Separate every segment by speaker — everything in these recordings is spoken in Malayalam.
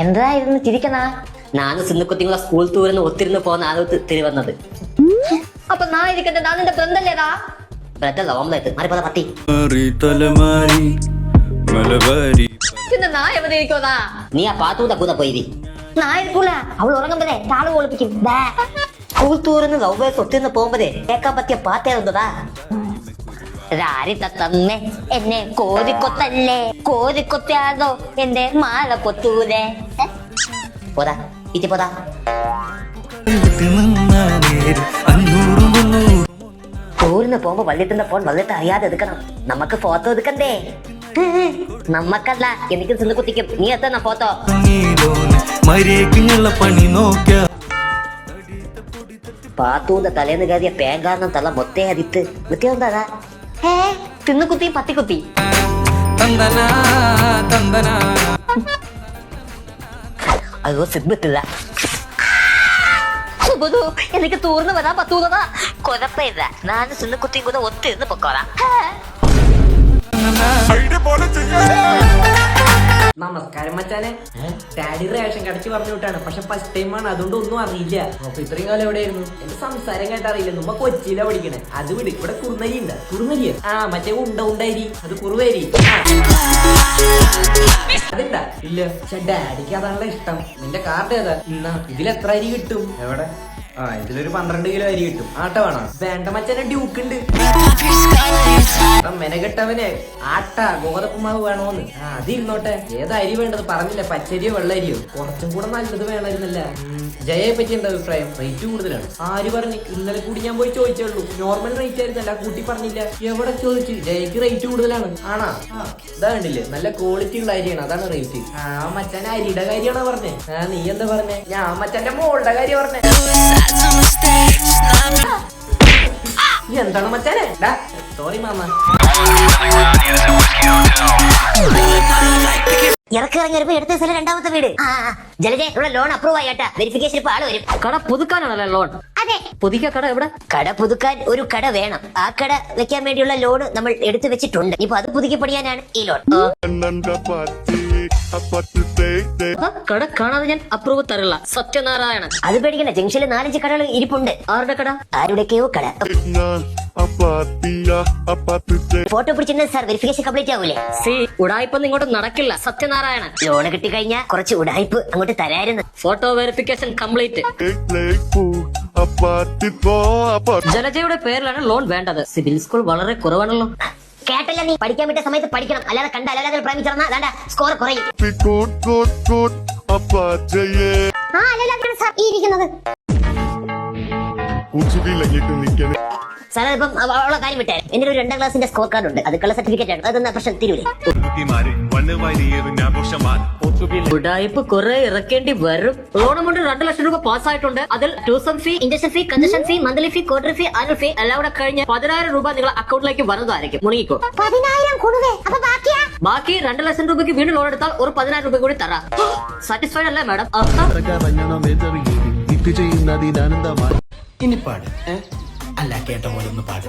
Speaker 1: എന്തായിരുന്നു ചിരിക്കണ?
Speaker 2: ನಾನು ಸಿನ್ನಕುತ್ತಿಂಗಳ ಸ್ಕೂಲ್ ಟೂರನ್ನು ಒತ್ತಿರಿದು പോന്ന ആലോത്ത് തിരി വന്നത്.
Speaker 1: അപ്പൊ നാ ഇരിക്കട്ടെ, ഞാൻ നിന്റെ ബ്രദറല്ലേടാ?
Speaker 2: ബ്രദർ ഓംലെറ്റ് മാറി പോതാ പട്ടി.
Speaker 1: പിന്നെ നാ എവിടെ ഇരിക്കോതാ?
Speaker 2: നീ ആ പാത്തൂത കൂത പോയിരി.
Speaker 1: നാ ഇരിക്കൂല, അവൾ ഉറങ്ങുമ്പോഴേ താള് ഒളിപ്പിക്കും.
Speaker 2: സ്കൂൾ ടൂറിന് ലവ് ഒത്തിരിന്ന് പോകുമ്പോഴേ കേൾക്കാൻ പറ്റിയ പാട്ടേ ഉണ്ടതാ.
Speaker 1: രാരി തത്തമ്മേ എന്നെ കോരിക്കൊത്തല്ലേ, കോരിക്കൊത്താതോ എന്റെ മാല കൊത്തൂലേ.
Speaker 2: പോതാ ഇറ്റി പോതാ. ടൂറിന് പോകുമ്പോ വള്ളിത്തിന്റെ ഫോൺ വള്ളിട്ട് അറിയാതെ എടുക്കണം. നമുക്ക് ഫോട്ടോ എടുക്കണ്ടേ? നമ്മക്കല്ല, എനിക്ക് സിന്നുകുത്തിക്കും. നീ എത്തണം ഫോട്ടോ. പാത്തൂന്റെ തലേന്ന് കയറിയ പേങ്കാരണം തല മൊത്തേ അതിത്ത് വൃത്തിയുണ്ടാ. തിന്നുകുത്തി പത്തിക്കുത്തി. അയ്യോ സിദ്ധിട്ടില്ല.
Speaker 1: എനിക്ക് തൂർന്ന് വരാൻ പറ്റൂന്നതാ.
Speaker 2: കുഴപ്പമില്ല, ഞാൻ സിന്നുകുത്തിയും കൂടെ ഒത്തിരുന്ന് പൊക്കോളാം.
Speaker 3: നമസ്കാരം മച്ചാനെ. ഡാഡി റേഷൻ കടച്ച് പറഞ്ഞു വിട്ടാണ്, പക്ഷെ ഫസ്റ്റ് ടൈം ആണ്, അതുകൊണ്ട് ഒന്നും അറിയില്ല. അപ്പൊ ഇത്രയും കാലം എവിടെയായിരുന്നു? എന്റെ സംസാരം കേട്ട് അറിയില്ല. നമ്മ കൊച്ചിയിലാ പഠിക്കണേ. അത് വിട്, ഇവിടെ കുറുനരി ഉണ്ട്. കുറുനരിയ? ആ മറ്റേ ഉണ്ടായിരി, അത് കുറുവേരി. അതുണ്ടാ? ഇല്ല. പക്ഷെ ഡാഡിക്ക് അതാണല്ലോ ഇഷ്ടം. നിന്റെ കാർഡ് ഏതാ? ഇതിലെത്ര അരി കിട്ടും? എവിടെ? ആ ഇതിലൊരു 12 കിലോ അരി കിട്ടും. ആട്ട വേണം? വേണ്ട മച്ചാനെ, ഡ്യൂക്ക് ഉണ്ട്. മെനകെട്ടവനെ ആട്ട ഗോതപ്പുമാവ് വേണോന്ന്. അതിരുന്നോട്ടെ. ഏതാ അരി വേണ്ടത് പറഞ്ഞില്ല? പച്ചരിയോ വെള്ളരിയോ? കുറച്ചും കൂടെ നല്ലത് വേണമായിരുന്നല്ല. ജയയെ പറ്റി എന്താ അഭിപ്രായം? റേറ്റ് കൂടുതലാണ്. ആര് പറഞ്ഞു? ഇന്നലെ കൂടി ഞാൻ പോയി ചോദിച്ചുള്ളൂ. നോർമൽ റേറ്റ് ആയിരുന്നല്ല, കൂട്ടി പറഞ്ഞില്ല. എവിടെ ചോദിച്ചു? ജയക്ക് റേറ്റ് കൂടുതലാണ്. ആണാ? ഇതാ കണ്ടില്ലേ, നല്ല ക്വാളിറ്റി ഉള്ള അരിയാണ്, അതാണ് റേറ്റ്. മച്ചാൻ അരിയുടെ കാര്യമാണോ പറഞ്ഞേ? നീ എന്താ പറഞ്ഞേ? ഞാൻ മച്ചാന്റെ മോളുടെ കാര്യം പറഞ്ഞേ. എന്താണ് മച്ചാനെ? Sorry mama.
Speaker 2: ഇറക്കിറങ്ങിയപ്പോ എടുത്ത സ്ഥലം രണ്ടാമത്തെ വീട്. ജലജ, ഇവിടെ ലോൺ അപ്രൂവ് ആയിട്ടാ. വെരിഫിക്കേഷൻ ഇപ്പൊ ആള് വരും.
Speaker 1: കട പുതുക്കാനാണല്ലോ ലോൺ?
Speaker 2: അതെ.
Speaker 1: പുതുക്കിയ കട എവിടെ?
Speaker 2: കട പുതുക്കാൻ ഒരു കട വേണം. ആ കട വെക്കാൻ വേണ്ടിയുള്ള ലോൺ നമ്മൾ എടുത്തു വെച്ചിട്ടുണ്ട്. ഇപ്പൊ അത് പുതുക്കി പണിയാനാണ് ഈ ലോൺ.
Speaker 1: കട കാണാതെ ഞാൻ അപ്രൂവ് തരില്ല. സത്യനാരായണൻ.
Speaker 2: അത് പേടിക്കണ്ട, ജംഗ്ഷനിൽ 4-5 കടകൾ ഇരിപ്പുണ്ട്.
Speaker 1: ആരുടെ കട?
Speaker 2: ആരുടെയൊക്കെയോ കട. ഫോട്ടോ പിടിച്ചിരുന്ന സാർ വെരിഫിക്കേഷൻ കംപ്ലീറ്റ് ആവൂലേ?
Speaker 1: ഉടായ്പൊന്നും ഇങ്ങോട്ട് നടക്കില്ല. സത്യനാരായണൻ.
Speaker 2: ലോൺ കിട്ടിക്കഴിഞ്ഞാൽ കുറച്ച് ഉടായ്പ് അങ്ങോട്ട് തരായിരുന്നു.
Speaker 1: Photo verification complete. ജലജയുടെ പേരിലാണ് ലോൺ വേണ്ടത്. സിബിൽ സ്കോർ വളരെ കുറവാണല്ലോ.
Speaker 2: കേട്ടല്ല നീ? പഠിക്കാൻ വിട്ട സമയത്ത് പഠിക്കണം, അല്ലാതെ കണ്ട അല്ലാതെ പ്രേമിച്ചിറന്ന സ്കോർ കുറയും. സാറേ, ഇപ്പം അവളെ കാര്യം വിട്ടേ. എന്റെ ഒരു 2ാം ക്ലാസിന്റെ സ്കോർ കാർഡ് ഉണ്ട്, അതുക്കുള്ള സർട്ടിഫിക്കറ്റ് ആണ്. അതൊന്നും പ്രശ്നം തീരൂലേ?
Speaker 1: ഉടായ്പ കുറെ ഇറക്കേണ്ടി വരും. ലോൺ അമൗണ്ട് 2 ലക്ഷം രൂപ പാസ്സായിട്ടുണ്ട്. അതിൽ ട്യൂഷൻ ഫീ, ഇൻഡക്ഷൻ ഫീ, കൺസഷൻ ഫീ, മന്ത്ലി ഫീ, ക്വാർട്ടർ ഫീ, ആനുവൽ ഫീ എല്ലാം കൂടെ കഴിഞ്ഞ് 10,000 രൂപ നിങ്ങളുടെ അക്കൗണ്ടിലേക്ക് വരുന്നതായിരിക്കും. മുണങ്ങിക്കോ.
Speaker 2: 10,000
Speaker 1: ബാക്കി 2 ലക്ഷം രൂപയ്ക്ക് വീണ്ടും ലോൺ എടുത്താൽ ഒരു 10,000 രൂപ കൂടി തരാം. സാറ്റിസ്ഫൈഡ് അല്ലേ മാഡം?
Speaker 4: ഇനി പാട്. അല്ല, കേട്ട പോലെ ഒന്ന് പാട്.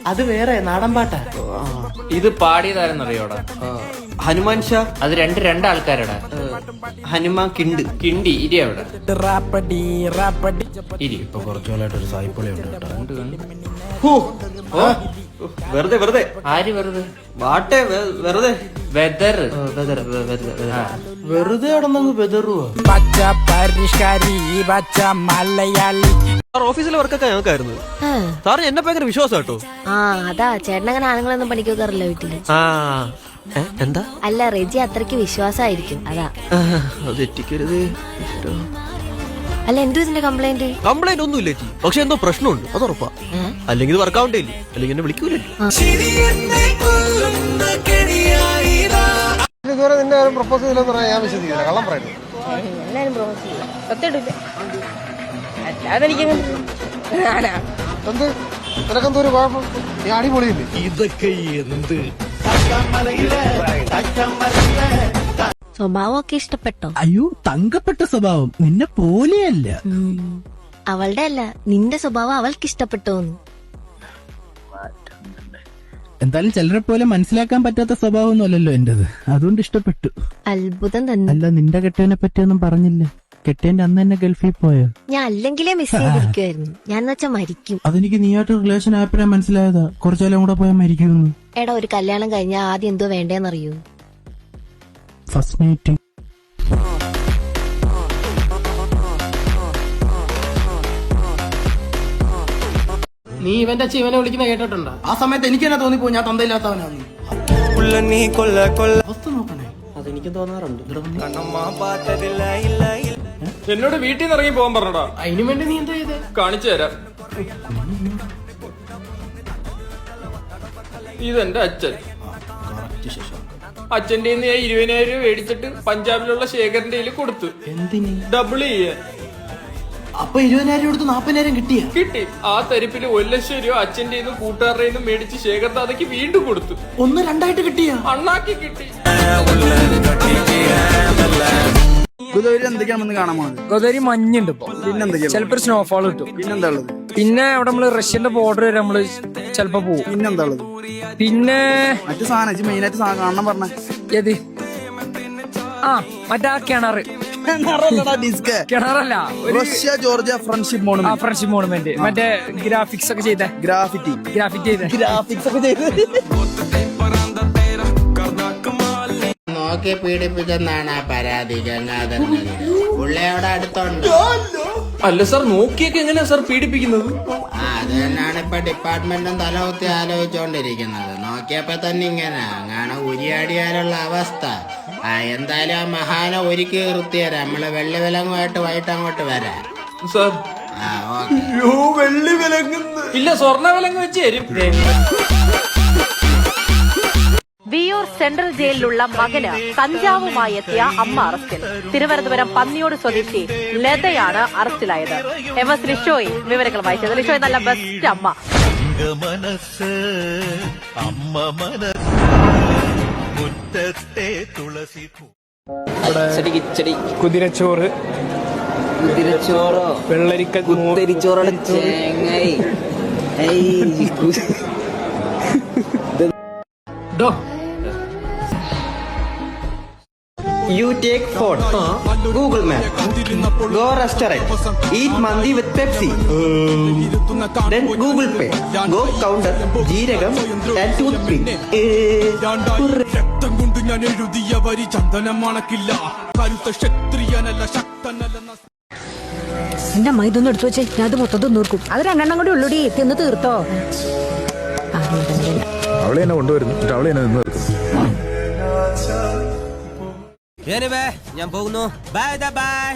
Speaker 4: അത് വേറെ നാടൻ പാട്ടാ.
Speaker 3: ഇത് പാടിയതാരെന്നറിയോടാ?
Speaker 4: ഹനുമാൻ ഷാ.
Speaker 3: അത് രണ്ട് ആൾക്കാരടാ.
Speaker 4: ഹനുമാൻ
Speaker 3: കിണ്ടി ഇരി അവിടെ
Speaker 4: ഇരി. ഇപ്പൊ കുറച്ചുകാലായിട്ടൊരു സായിപ്പൊളി ഉണ്ട്. വെറുതെ
Speaker 3: ആര് വെറുതെ?
Speaker 4: വാട്ടെ വെറുതെ
Speaker 3: വെതർ
Speaker 4: വെറുതെ അടന്നങ്ങ് വെതറുവാ. ഓഫീസിലെ വർക്കൊക്കെ ഞങ്ങൾക്കായിരുന്നു. സാറിന് എന്നെ ഭയങ്കര വിശ്വാസം കേട്ടോ.
Speaker 5: അതാ ചേട്ടനങ്ങനെ ആണുങ്ങളൊന്നും പണിക്കൊക്കാറില്ല വീട്ടില്.
Speaker 4: എന്താ?
Speaker 5: അല്ല, റെജി അത്രയ്ക്ക് വിശ്വാസമായിരിക്കും, അതാ.
Speaker 4: തെറ്റിക്കരുത്.
Speaker 5: അല്ല, എന്തോ ഇതിന്റെ കംപ്ലൈന്റ്?
Speaker 4: കംപ്ലൈന്റ് ഒന്നും ഇല്ല ചേച്ചി, പക്ഷെ എന്തോ പ്രശ്നമുണ്ട്, അത് ഉറപ്പാ. അല്ലെങ്കിൽ ഇത് വർക്കൗണ്ട് ഇല്ല, അല്ലെങ്കിൽ എന്നെ വിളിക്കൂലല്ലോ.
Speaker 6: ഇതുവരെ നിന്നെ ആരും പ്രപ്പോസ് ചെയ്യില്ലെന്ന് പറയാൻ ഞാൻ വിശ്വസിക്കില്ല. കള്ളം പറയുന്നു. എന്ത് നിനക്കെന്തോ ഒരു കുഴപ്പം? നീ അടിപൊളിയില്ലേ?
Speaker 7: ഇതൊക്കെ എന്ത്
Speaker 5: സ്വഭാവമൊക്കെ ഇഷ്ടപ്പെട്ടോ?
Speaker 7: അയ്യോ തങ്കപ്പെട്ട സ്വഭാവം, നിന്നെ പോലെയല്ല.
Speaker 5: അവളുടെ അല്ല, നിന്റെ സ്വഭാവം അവൾക്ക് ഇഷ്ടപ്പെട്ടോന്ന്.
Speaker 7: എന്തായാലും ചിലരെ പോലെ മനസ്സിലാക്കാൻ പറ്റാത്ത സ്വഭാവമൊന്നും അല്ലല്ലോ എന്റേത്, അതുകൊണ്ട് ഇഷ്ടപ്പെട്ടു.
Speaker 5: അത്ഭുതം തന്നെ.
Speaker 7: അല്ല, നിന്റെ കെട്ടവനെ പറ്റിയൊന്നും പറഞ്ഞില്ല. കെട്ടേന്റെ അന്ന് തന്നെ ഗൾഫിൽ പോയോ?
Speaker 5: ഞാൻ അല്ലെങ്കിലേ മിസ് ചെയ്തിരിക്കുവായിരുന്നു. ഞാൻ വെച്ചാ മരിക്കും.
Speaker 7: അതെനിക്ക് നീയായിട്ട് റിലേഷൻ ആയപ്പോഴേ മനസ്സിലായതാ, കുറച്ചാലും കൂടെ പോയാൽ മരിക്കുമെന്ന്.
Speaker 5: എടാ, ഒരു കല്യാണം കഴിഞ്ഞാൽ ആദ്യം എന്തോ വേണ്ടേന്നറിയൂ?
Speaker 7: First meeting.
Speaker 3: നീ ഇവന്റെ അച്ഛൻ ഇവനെ വിളിക്കുന്ന കേട്ടിട്ടുണ്ടോ?
Speaker 7: ആ സമയത്ത് എനിക്ക് തന്നെ തോന്നിപ്പോ ഞാൻ തന്തയില്ലാത്തവനാണ്. അവസ്ഥ നോക്കണേ.
Speaker 3: അതെനിക്ക് തോന്നാറുണ്ട്.
Speaker 8: എന്നോട് വീട്ടിൽ നിന്ന് ഇറങ്ങി പോകാൻ പറഞ്ഞടാ.
Speaker 3: അതിനു വേണ്ടി നീ എന്താ ചെയ്തേ?
Speaker 8: കാണിച്ചു തരാം. ഇതെന്റെ അച്ഛൻ. അച്ഛന്റെ ഞാൻ 20,000 രൂപ മേടിച്ചിട്ട് പഞ്ചാബിലുള്ള ശേഖരന്റെ കയ്യിൽ കൊടുത്തു.
Speaker 7: എന്തിന്?
Speaker 8: ഡബിൾ ചെയ്യാൻ.
Speaker 7: അപ്പൊ 20,000 കൊടുത്ത് 40,000 കിട്ടിയ?
Speaker 8: കിട്ടി. ആ തരിപ്പില് 1,00,000 രൂപ അച്ഛന്റെ കൂട്ടുകാരുടെ മേടിച്ച് ശേഖർ ദാദയ്ക്ക് വീണ്ടും കൊടുത്തു.
Speaker 7: 1-2 കിട്ടിയ?
Speaker 8: അണ്ണാക്കി കിട്ടി.
Speaker 9: ഗുദരി എന്തൊക്കെയാണെന്ന് കാണാൻ പോകുന്നത്?
Speaker 10: ഗോദാവരി മഞ്ഞുണ്ട് ഇപ്പൊ.
Speaker 9: പിന്നെന്തൊക്കെയാ?
Speaker 10: ചിലപ്പോ സ്നോഫോൾ കിട്ടും.
Speaker 9: പിന്നെന്താ ഉള്ളത്?
Speaker 10: പിന്നെ അവിടെ നമ്മള് റഷ്യന്റെ ബോർഡർ വരെ നമ്മള് ചിലപ്പോ പോകും.
Speaker 9: പിന്നെന്താ ഉള്ളത്?
Speaker 10: പിന്നെ
Speaker 9: മറ്റു സാധനം മെയിനായിട്ട് കാണണം പറഞ്ഞ
Speaker 10: ഏത്? ആ മറ്റേ ആ കിണറ്.
Speaker 9: ഡിസ്ക്
Speaker 10: കിണറല്ല,
Speaker 9: Russia Georgia friendship monument.
Speaker 10: Friendship monument. മറ്റേ ഗ്രാഫിക്സ് ഒക്കെ ചെയ്ത
Speaker 9: ഗ്രാഫിറ്റി
Speaker 10: ഗ്രാഫിക്സ് ഒക്കെ ചെയ്ത്
Speaker 11: നോക്കി പീഡിപ്പിച്ചെന്നാണ് ആ പരാതി ഗംഗാധരനത്. പുള്ളിയോടെ അടുത്തുണ്ട്.
Speaker 8: അല്ല സാർ, നോക്കിയൊക്കെ എങ്ങനെയാ സാർ പീഡിപ്പിക്കുന്നത്?
Speaker 11: അത് തന്നെയാണ് ഇപ്പൊ ഡിപ്പാർട്ട്മെന്റും തലകുത്തി ആലോചിച്ചോണ്ടിരിക്കുന്നത്. നോക്കിയപ്പോ തന്നെ ഇങ്ങനെ അങ്ങനെ ഉരിയാടിയാലുള്ള അവസ്ഥ. എന്തായാലും ആ മഹാനെ ഒരുക്കി നിർത്തിയരാ. നമ്മള് വെള്ളി വിലങ്ങുമായിട്ട് വൈകിട്ട് അങ്ങോട്ട് വരാം
Speaker 8: സാർ.
Speaker 11: ഓക്കെ.
Speaker 8: വെള്ളി വിലങ്ങുന്നു ഇല്ല, സ്വർണ്ണ വിലങ്ങ് വെച്ച് തരും.
Speaker 1: വിയൂർ സെൻട്രൽ ജയിലിലുള്ള മകന് കഞ്ചാവുമായി എത്തിയ അമ്മ അറസ്റ്റിൽ. തിരുവനന്തപുരം പന്നിയോട് സ്വദേശി ലതയാണ് അറസ്റ്റിലായത്. MS ലിഷോയ് വിവരങ്ങൾ വായിച്ചത്. ലിഷോയ് നല്ല ബെസ്റ്റ് അമ്മ.
Speaker 10: കുതിരച്ചോറ്, വെള്ളരിക്ക,
Speaker 3: You take phone, Google Map, go restaurant, eat mandi with Pepsi, then Google Pay, go counter, jeeragam and toothpick.
Speaker 1: എന്റെ അമ്മ ഇതൊന്നും എടുത്തു വെച്ചേ, ഞാൻ അത് മൊത്തത്തിൽ നോക്കും. അത് 2 കൂടി ഉള്ളൂടി, തിന്ന് തീർത്തോ?
Speaker 9: അവളെ എന്നെ കൊണ്ടുവരുന്നു, അവളെ എന്നെ നിന്ന്
Speaker 4: ഞാൻ പോകുന്നു. Bye bye.